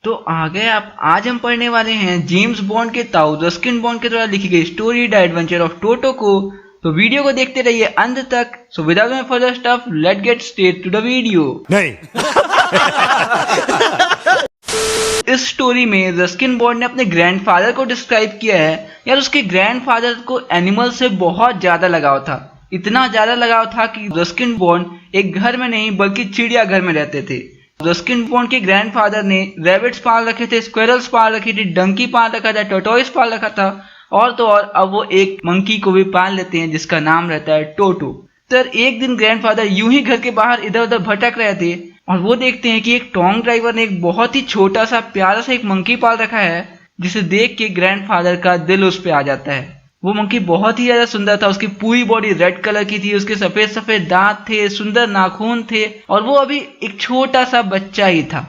तो आ गए आप। आज हम पढ़ने वाले हैं जेम्स बॉन्ड के ताऊ रस्किन बॉन्ड के द्वारा लिखी गई story the adventure of Toto को। तो वीडियो को देखते रहिए अंत तक। So without any further stuff, let's get straight to the video. नहीं। इस स्टोरी में रस्किन बॉन्ड ने अपने ग्रैंडफादर को डिस्क्राइब किया है। यार उसके ग्रैंडफादर को एनिमल से बहुत ज्यादा लगाव था। इतना ज्यादा लगाव था कि रस्किन बॉन्ड एक घर में नहीं बल्कि चिड़ियाघर में रहते थे। रस्किन बॉन्ड के ग्रैंडफादर ने रैबिट्स पाल रखे थे, स्क्वेरल्स पाल रखी थी, डंकी पाल रखा था, टर्टोइस पाल रखा था और तो और अब वो एक मंकी को भी पाल लेते हैं जिसका नाम रहता है टोटो। सर एक दिन ग्रैंडफादर यूं ही घर के बाहर इधर उधर भटक रहे थे और वो देखते हैं कि एक टोंग ड्राइवर ने एक बहुत ही छोटा सा प्यारा सा एक मंकी पाल रखा है, जिसे देख के ग्रैंडफादर का दिल उस पे आ जाता है। वो मंकी बहुत ही ज्यादा सुंदर था। उसकी पूरी बॉडी रेड कलर की थी, उसके सफेद सफेद दांत थे, सुंदर नाखून थे और वो अभी एक छोटा सा बच्चा ही था।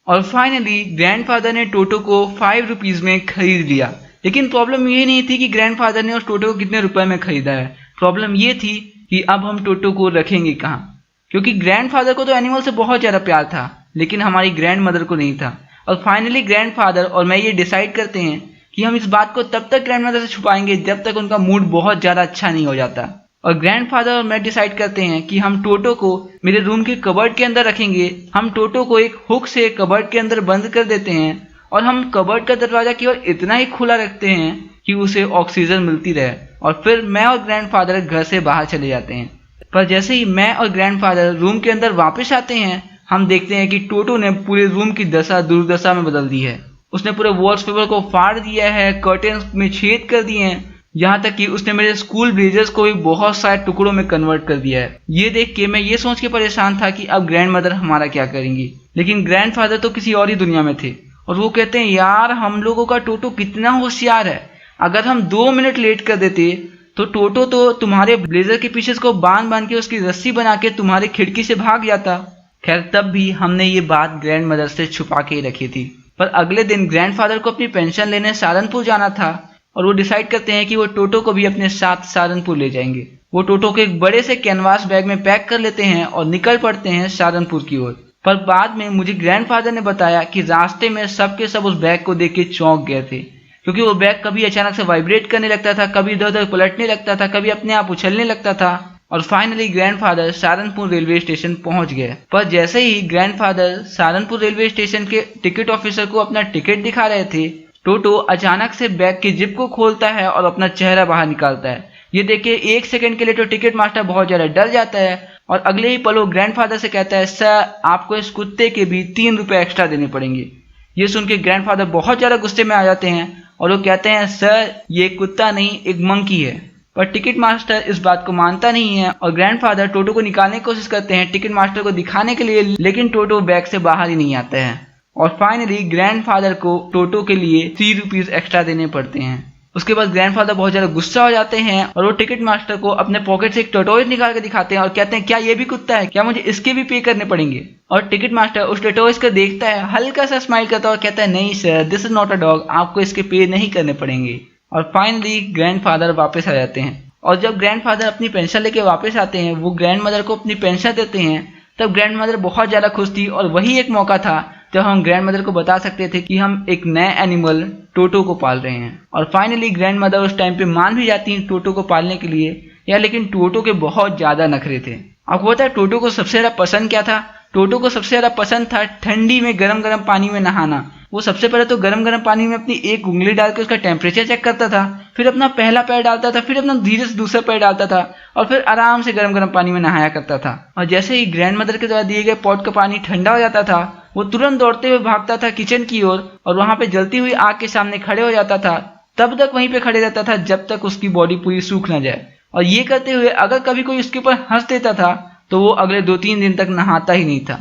और फाइनली ग्रैंडफादर ने टोटो को 5 रुपीज में खरीद लिया। लेकिन प्रॉब्लम ये नहीं थी कि ग्रैंडफादर ने उस टोटो को कितने रुपए में खरीदा है। प्रॉब्लम ये थी कि अब हम टोटो को रखेंगे कहाँ, क्योंकि ग्रैंडफादर को तो एनिमल से बहुत ज्यादा प्यार था लेकिन हमारी ग्रैंड मदर को नहीं था। और फाइनली ग्रैंडफादर और मैं ये डिसाइड करते हैं कि हम इस बात को तब तक ग्रैंड मदर से छुपाएंगे जब तक उनका मूड बहुत ज्यादा अच्छा नहीं हो जाता। और ग्रैंडफादर और मैं डिसाइड करते हैं कि हम टोटो को मेरे रूम के कबर्ड के अंदर रखेंगे। हम टोटो को एक हुक से कबर्ड के अंदर बंद कर देते हैं और हम कबर्ड का दरवाजा केवल इतना ही खुला रखते हैं कि उसे ऑक्सीजन मिलती रहे। और फिर मैं और ग्रैंडफादर घर से बाहर चले जाते हैं। पर जैसे ही मैं और ग्रैंडफादर रूम के अंदर वापस आते हैं, हम देखते हैं कि टोटो ने पूरे रूम की दशा दुर्दशा में बदल दी है। उसने पूरे वॉलपेपर को फाड़ दिया है, कर्टेन्स में छेद कर दिए हैं, यहाँ तक कि उसने मेरे स्कूल ब्लेजर्स को भी बहुत सारे टुकड़ों में कन्वर्ट कर दिया है। ये देख के मैं ये सोच के परेशान था कि अब ग्रैंड मदर हमारा क्या करेंगी। लेकिन ग्रैंडफादर तो किसी और ही दुनिया में थे और वो कहते हैं यार हम लोगों का टोटो कितना होशियार है। अगर हम 2 मिनट लेट कर देते तो टोटो तो तुम्हारे ब्लेजर के पीछे को बांध बांध के उसकी रस्सी बना के तुम्हारी खिड़की से भाग जाता। खैर तब भी हमने ये बात ग्रैंड मदर से छुपा के ही रखी थी। पर अगले दिन ग्रैंडफादर को अपनी पेंशन लेने सहारनपुर जाना था और वो डिसाइड करते हैं कि वो टोटो को भी अपने साथ सहारनपुर ले जाएंगे। वो टोटो को एक बड़े से कैनवास बैग में पैक कर लेते हैं और निकल पड़ते हैं सहारनपुर की ओर। पर बाद में मुझे ग्रैंडफादर ने बताया कि रास्ते में सबके सब उस बैग को देख के चौंक गए थे, क्योंकि वो बैग कभी अचानक से वाइब्रेट करने लगता था, कभी इधर उधर पलटने लगता था, कभी अपने आप उछलने लगता था। और finally grandfather Saharanpur railway station पहुंच गए। पर जैसे ही ग्रैंडफादर सहारनपुर रेलवे स्टेशन के टिकट ऑफिसर को अपना टिकट दिखा रहे थे, टोटो अचानक से बैग के जिप को खोलता है और अपना चेहरा बाहर निकालता है। ये देख के 1 सेकंड के लिए तो टिकट मास्टर बहुत ज्यादा डर जाता है और अगले ही पल वो ग्रैंडफादर से कहता है सर आपको इस कुत्ते के भी 3 रुपए एक्स्ट्रा देने पड़ेंगे। ये सुन के ग्रैंडफादर बहुत ज्यादा गुस्से में आ जाते हैं और वो कहते हैं सर ये कुत्ता नहीं एक मंकी है। पर टिकट मास्टर इस बात को मानता नहीं है और ग्रैंडफादर टोटो को निकालने की कोशिश करते हैं टिकट मास्टर को दिखाने के लिए, लेकिन टोटो बैग से बाहर ही नहीं आता है। और फाइनली ग्रैंडफादर को टोटो के लिए 3 रुपीज एक्स्ट्रा देने पड़ते हैं। उसके बाद ग्रैंडफादर बहुत ज्यादा गुस्सा हो जाते हैं और वो टिकट मास्टर को अपने पॉकेट से एक टर्टोइस निकाल के दिखाते हैं और कहते हैं क्या ये भी कुत्ता है, क्या मुझे इसके भी पे करने पड़ेंगे। और टिकट मास्टर उस टर्टोइस को देखता है, हल्का सा स्माइल करता है और कहता है नहीं sir this is not a dog, आपको इसके पे नहीं करने पड़ेंगे। और फाइनली ग्रैंडफादर वापस आ जाते हैं और जब ग्रैंडफादर अपनी पेंशन लेके वापस आते हैं, वो ग्रैंड मदर को अपनी पेंशन देते हैं। तब ग्रैंड मदर बहुत ज्यादा खुश थी और वही एक मौका था जब हम ग्रैंड मदर को बता सकते थे कि हम एक नए एनिमल टोटो को पाल रहे हैं। और फाइनली ग्रैंड मदर उस टाइम पे मान भी जाती हैं टोटो को पालने के लिए यार, लेकिन टोटो के बहुत ज्यादा नखरे थे। आपको पता है टोटो को सबसे ज्यादा पसंद क्या था? टोटो को सबसे ज्यादा पसंद था ठंडी में गरम गरम पानी में नहाना। वो सबसे पहले तो गरम गरम पानी में अपनी एक उंगली डाल के उसका टेम्परेचर चेक करता था, फिर अपना पहला पैर डालता था, फिर अपना धीरे से दूसरा पैर डालता था और फिर आराम से गरम गरम पानी में नहाया करता था। और जैसे ही ग्रैंड मदर के द्वारा दिए गए पॉट का पानी ठंडा हो जाता था, वो तुरंत दौड़ते हुए भागता था किचन की ओर और वहां पे जलती हुई आग के सामने खड़े हो जाता था। तब तक वहीं पे खड़े रहता था जब तक उसकी बॉडी पूरी सूख ना जाए। और ये करते हुए अगर कभी कोई उसके ऊपर हंस देता था तो वो अगले 2-3 दिन तक नहाता ही नहीं था।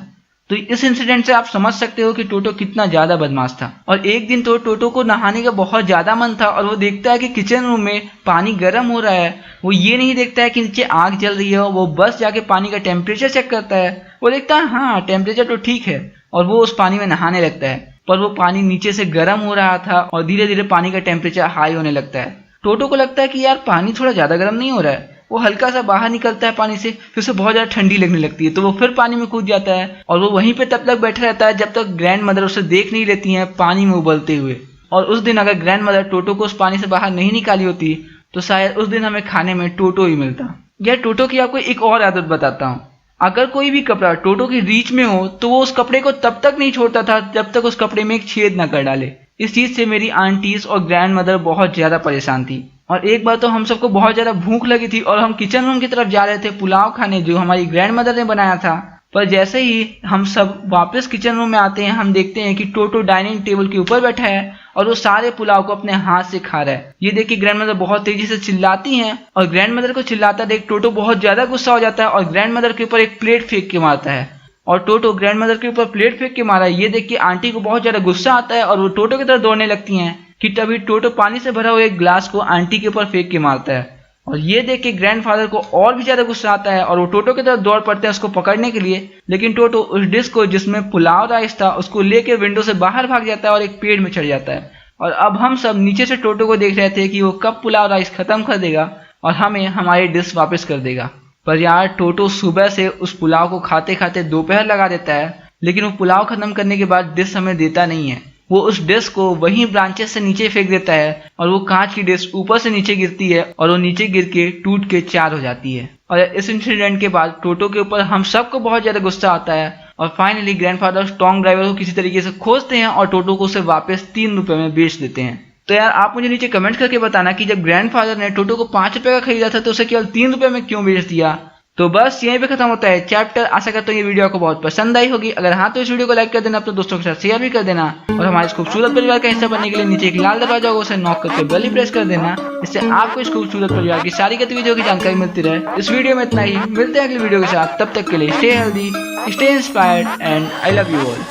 तो इस इंसिडेंट से आप समझ सकते हो कि टोटो कितना ज्यादा बदमाश था। और एक दिन तो टोटो को नहाने का बहुत ज्यादा मन था और वो देखता है कि किचन रूम में पानी गर्म हो रहा है। वो ये नहीं देखता है कि नीचे आग जल रही है, वो बस जाके पानी का टेम्परेचर चेक करता है। वो देखता है हाँ टेम्परेचर तो ठीक है और वो उस पानी में नहाने लगता है। पर वो पानी नीचे से गर्म हो रहा था और धीरे धीरे पानी का टेम्परेचर हाई होने लगता है। टोटो को लगता है कि यार पानी थोड़ा ज्यादा गर्म नहीं हो रहा है। वो हल्का सा बाहर निकलता है पानी से, फिर उसे बहुत ज़्यादा ठंडी लगने लगती है, तो वो फिर पानी में कूद जाता है और वो वहीं पे तब तक बैठा रहता है जब तक ग्रैंड मदर उसे देख नहीं लेती हैं पानी में उबलते हुए। और उस दिन अगर ग्रैंड मदर टोटो को उस पानी से बाहर नहीं निकाली होती तो शायद उस दिन हमें खाने में टोटो ही मिलता। यह टोटो की आपको एक और आदत बताता हूँ। अगर कोई भी कपड़ा टोटो की रीच में हो तो वो उस कपड़े को तब तक नहीं छोड़ता था जब तक उस कपड़े में एक छेद न कर डाले। इस चीज़ से मेरी आंटीज और ग्रैंड मदर बहुत ज़्यादा परेशान थी। और एक बार तो हम सबको बहुत ज़्यादा भूख लगी थी और हम किचन रूम की तरफ जा रहे थे पुलाव खाने जो हमारी ग्रैंड मदर ने बनाया था। पर जैसे ही हम सब वापस किचन रूम में आते हैं हम देखते हैं कि टोटो डाइनिंग टेबल के ऊपर बैठा है और वो सारे पुलाव को अपने हाथ से खा रहा है। ये देख के ग्रैंड मदर बहुत तेजी से चिल्लाती हैं और ग्रैंड मदर को चिल्लाता देख टोटो बहुत ज़्यादा गुस्सा हो जाता है और ग्रैंड मदर के ऊपर एक प्लेट फेंक के मारता है। और टोटो ग्रैंड मदर के ऊपर प्लेट फेंक के मारा है ये देख के आंटी को बहुत ज़्यादा गुस्सा आता है और वो टोटो की तरफ दौड़ने लगती हैं कि तभी टोटो पानी से भरा हुआ एक ग्लास को आंटी के ऊपर फेंक के मारता है। और ये देख के ग्रैंडफादर को और भी ज़्यादा गुस्सा आता है और वो टोटो की तरफ दौड़ पड़ते हैं उसको पकड़ने के लिए, लेकिन टोटो उस डिश को जिसमें पुलाव राइस था उसको लेकर विंडो से बाहर भाग जाता है और एक पेड़ में चढ़ जाता है। और अब हम सब नीचे से टोटो को देख रहे थे कि वो कब पुलाव राइस खत्म कर देगा और हमें हमारी डिश वापस कर देगा। पर यार टोटो सुबह से उस पुलाव को खाते खाते दोपहर लगा देता है, लेकिन वो पुलाव खत्म करने के बाद डिश हमें देता नहीं है। वो उस डिश को वहीं ब्रांचेस से नीचे फेंक देता है और वो कांच की डिश ऊपर से नीचे गिरती है और वो नीचे गिर के टूट के चार हो जाती है। और इस इंसिडेंट के बाद टोटो के ऊपर हम सबको बहुत ज़्यादा गुस्सा आता है और फाइनली ग्रैंडफादर स्ट्रॉन्ग ड्राइवर को किसी तरीके से खोजते हैं और टोटो को उसे वापस 3 रुपये में बेच देते हैं। तो यार आप मुझे नीचे कमेंट करके बताना कि जब ग्रैंडफादर ने टोटो को 5 रुपये का खरीदा था तो उसे केवल 3 रुपये में क्यों बेच दिया। तो बस यहीं पे खत्म होता है चैप्टर। आशा करता हूँ ये वीडियो आपको बहुत पसंद आई होगी। अगर हाँ तो इस वीडियो को लाइक कर देना, अपने दोस्तों के साथ शेयर भी कर देना और हमारे इस खूबसूरत परिवार का हिस्सा बनने के लिए नीचे एक लाल दरवाजा होगा उसे नॉक करके बेल प्रेस कर देना, इससे आपको इस खूबसूरत परिवार की सारी गतिविधियों की जानकारी मिलती रहे। इस वीडियो में इतना ही, मिलते हैं अगली वीडियो के साथ, तब तक के लिए stay healthy, stay inspired and I love you all.